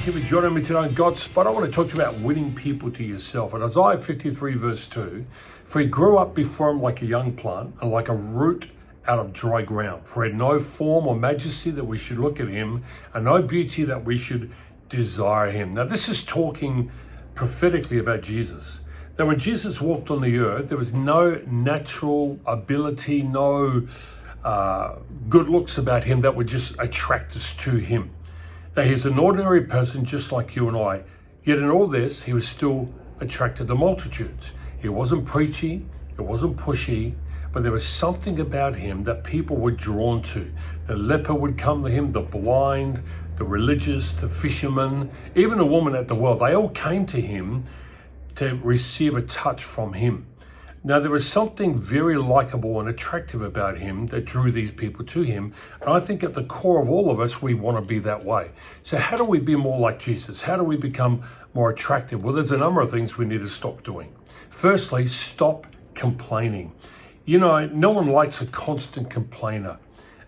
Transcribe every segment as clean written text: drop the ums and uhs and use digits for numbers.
Thank you for joining me today on Godspot. I want to talk to you about winning people to yourself. In Isaiah 53 verse 2, for he grew up before him like a young plant and like a root out of dry ground. For he had no form or majesty that we should look at him, and no beauty that we should desire him. Now this is talking prophetically about Jesus. That when Jesus walked on the earth, there was no natural ability, no good looks about him that would just attract us to him. That he's an ordinary person just like you and I. Yet in all this, he was still attracted to multitudes. He wasn't preachy, it wasn't pushy, but there was something about him that people were drawn to. The leper would come to him, the blind, the religious, the fishermen, even a woman at the well. They all came to him to receive a touch from him. Now, there was something very likable and attractive about him that drew these people to him. And I think at the core of all of us, we want to be that way. So how do we be more like Jesus? How do we become more attractive? Well, there's a number of things we need to stop doing. Firstly, stop complaining. You know, no one likes a constant complainer.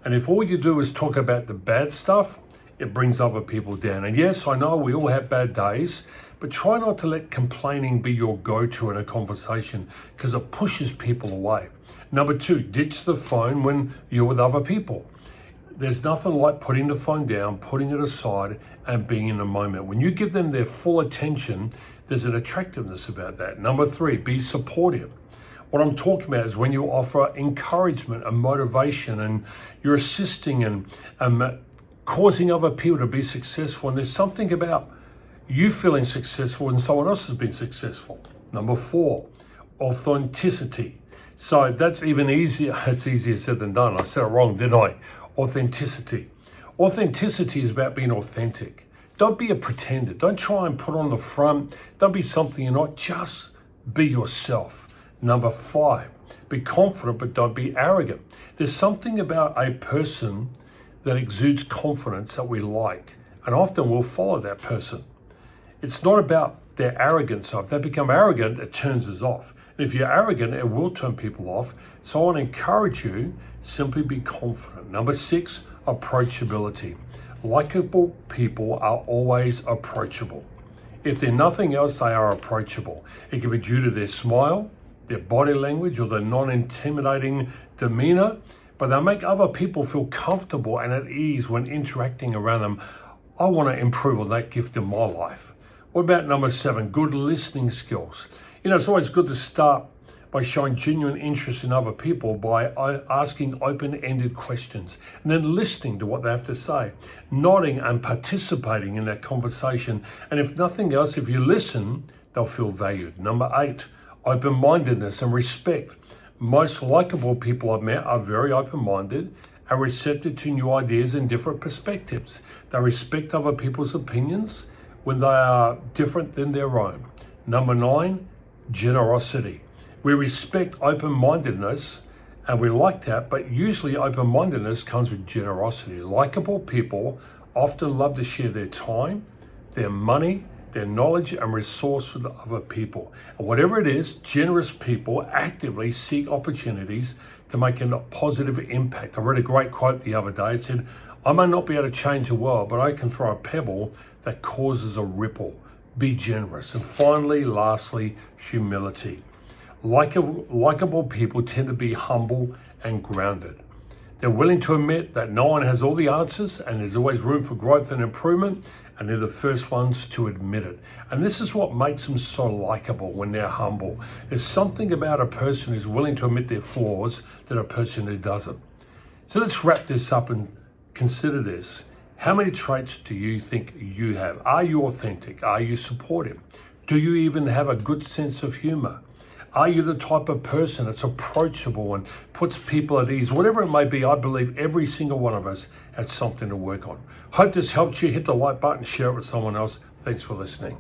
And if all you do is talk about the bad stuff, it brings other people down. And yes, I know we all have bad days, but try not to let complaining be your go-to in a conversation because it pushes people away. Number two, ditch the phone when you're with other people. There's nothing like putting the phone down, putting it aside, and being in the moment. When you give them their full attention, there's an attractiveness about that. Number three, be supportive. What I'm talking about is when you offer encouragement and motivation and you're assisting and causing other people to be successful. And there's something about you feeling successful and someone else has been successful. Number four, authenticity. So that's even easier. It's easier said than done. I said it wrong, didn't I? Authenticity. Authenticity is about being authentic. Don't be a pretender. Don't try and put on the front. Don't be something you're not. Just be yourself. Number five, be confident, but don't be arrogant. There's something about a person that exudes confidence that we like, and often we'll follow that person. It's not about their arrogance. If they become arrogant, it turns us off. And if you're arrogant, it will turn people off. So I want to encourage you, simply be confident. Number six, approachability. Likeable people are always approachable. If they're nothing else, they are approachable. It can be due to their smile, their body language, or their non-intimidating demeanor, but they make other people feel comfortable and at ease when interacting around them. I want to improve on that gift in my life. What about number seven? Good listening skills. You know, it's always good to start by showing genuine interest in other people by asking open-ended questions and then listening to what they have to say, nodding and participating in that conversation. And if nothing else, if you listen, they'll feel valued. Number eight, open-mindedness and respect. Most likable people I've met are very open-minded and receptive to new ideas and different perspectives. They respect other people's opinions when they are different than their own. Number nine, generosity. We respect open-mindedness and we like that, but usually open-mindedness comes with generosity. Likable people often love to share their time, their money, their knowledge and resource with other people. And whatever it is, generous people actively seek opportunities to make a positive impact. I read a great quote the other day. It said, I may not be able to change the world, but I can throw a pebble that causes a ripple. Be generous. And finally, lastly, humility. Likeable people tend to be humble and grounded. They're willing to admit that no one has all the answers and there's always room for growth and improvement, and they're the first ones to admit it. And this is what makes them so likable when they're humble. There's something about a person who's willing to admit their flaws than a person who doesn't. So let's wrap this up and consider this. How many traits do you think you have? Are you authentic? Are you supportive? Do you even have a good sense of humor? Are you the type of person that's approachable and puts people at ease? Whatever it may be, I believe every single one of us has something to work on. Hope this helped you. Hit the like button, share it with someone else. Thanks for listening.